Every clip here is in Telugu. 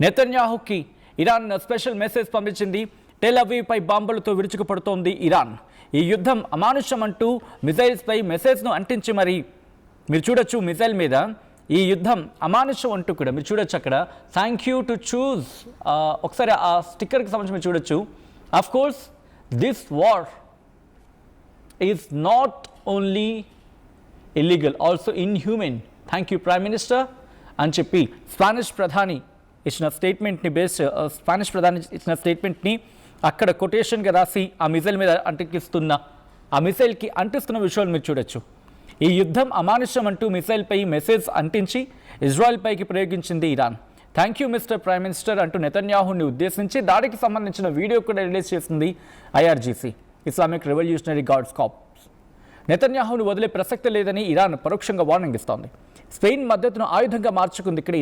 నెతన్యాహుకి ఇరాన్ స్పెషల్ మెసేజ్ పంపించింది. టెల్ అవీవ్పై బాంబులతో విరుచుకుపడుతోంది ఇరాన్. ఈ యుద్ధం అమానుషం అంటూ మిజైల్స్పై మెసేజ్ను అంటించి మరి మీరు చూడొచ్చు మిజైల్ మీద ఈ యుద్ధం అమానుషం అంటూ కూడా మీరు చూడొచ్చు. అక్కడ థ్యాంక్ యూ టు చూజ్ ఒకసారి ఆ స్టిక్కర్కి సంబంధించి మీరు చూడొచ్చు. Of course this war is not only illegal, also inhuman. Thank you prime minister అని చెప్పి స్పానిష్ ప్రధాని ఇచ్చిన స్టేట్మెంట్ని అక్కడ కొటేషన్గా రాసి ఆ మిజైల్ మీద మిజైల్కి అంటిస్తున్న విషయాలు మీరు చూడొచ్చు. ఈ యుద్ధం అమానుషం అంటూ మిసైల్పై మెసేజ్ అంటించి ఇజ్రాయెల్పైకి ప్రయోగించింది Iran. Thank you mister prime minister అంటూ నెతన్యాహుని ఉద్దేశించి దాడికి సంబంధించిన వీడియో కూడా రిలీజ్ చేసింది IRGC, Islamic revolutionary guards corps. నెతన్యాహును వదిలే ప్రసక్తి లేదని ఇరాన్ పరోక్షంగా వార్నింగ్ ఇస్తోంది. స్పెయిన్ మద్దతును ఆయుధంగా మార్చుకుంది ఇక్కడ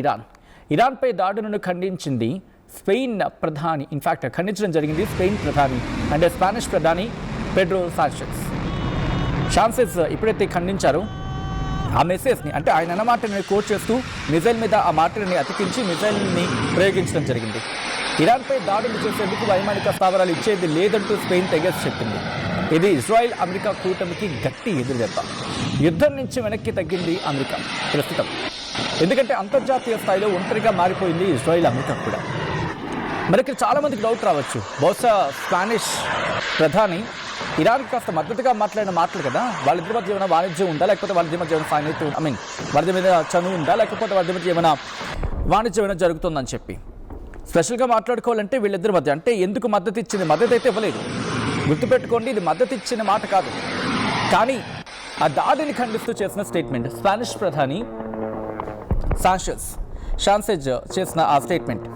ఇరాన్పై దాడులను ఖండించింది స్పెయిన్ ప్రధాని. ఇన్ఫాక్ట్ ఖండించడం జరిగింది స్పెయిన్ ప్రధాని అంటే స్పానిష్ ప్రధాని పెడ్రో సాంచెజ్ ఎప్పుడైతే ఖండించారో ఆ మెసేజ్ని అంటే ఆయన అన్న మాటని కోట్ చేస్తూ మిజైల్ మీద ఆ మాటని అతికించి మిజైల్ని ప్రయోగించడం జరిగింది. ఇరాన్పై దాడులు చేసేందుకు వైమానిక స్థావరాలు ఇచ్చేది లేదంటూ స్పెయిన్ తెగేసి చెప్పింది. ఇది ఇజ్రాయెల్ అమెరికా కూటమికి గట్టి ఎదురుదెబ్బ. యుద్ధం నుంచి వెనక్కి తగ్గింది అమెరికా ప్రస్తుతం, ఎందుకంటే అంతర్జాతీయ స్థాయిలో ఒంటరిగా మారిపోయింది ఇజ్రాయెల్ అమెరికా కూడా. మరి ఇక్కడ చాలామందికి డౌట్ రావచ్చు, బహుశా స్పానిష్ ప్రధాని ఇరాన్కి కాస్త మద్దతుగా మాట్లాడిన మాటలు కదా, వాళ్ళిద్దరి మధ్య ఏమైనా వాణిజ్యం ఉందా, లేకపోతే వాళ్ళిద్దరి మధ్య ఏమైనా సాన్నిధ్యం వాళ్ళ మీద చనువు ఉందా, లేకపోతే వాళ్ళ మధ్య ఏమైనా వాణిజ్యం ఏమైనా జరుగుతుందని చెప్పి స్పెషల్గా మాట్లాడుకోవాలంటే వీళ్ళిద్దరి మధ్య అంటే ఎందుకు మద్దతు ఇచ్చింది? మద్దతు అయితే ఇవ్వలేదు, గుర్తుపెట్టుకోండి, ఇది మద్దతు ఇచ్చిన మాట కాదు. కానీ ఆ దాడిని ఖండిస్తూ చేసిన స్టేట్మెంట్ స్పానిష్ ప్రధాని సాంచెజ్ చేసిన ఆ స్టేట్మెంట్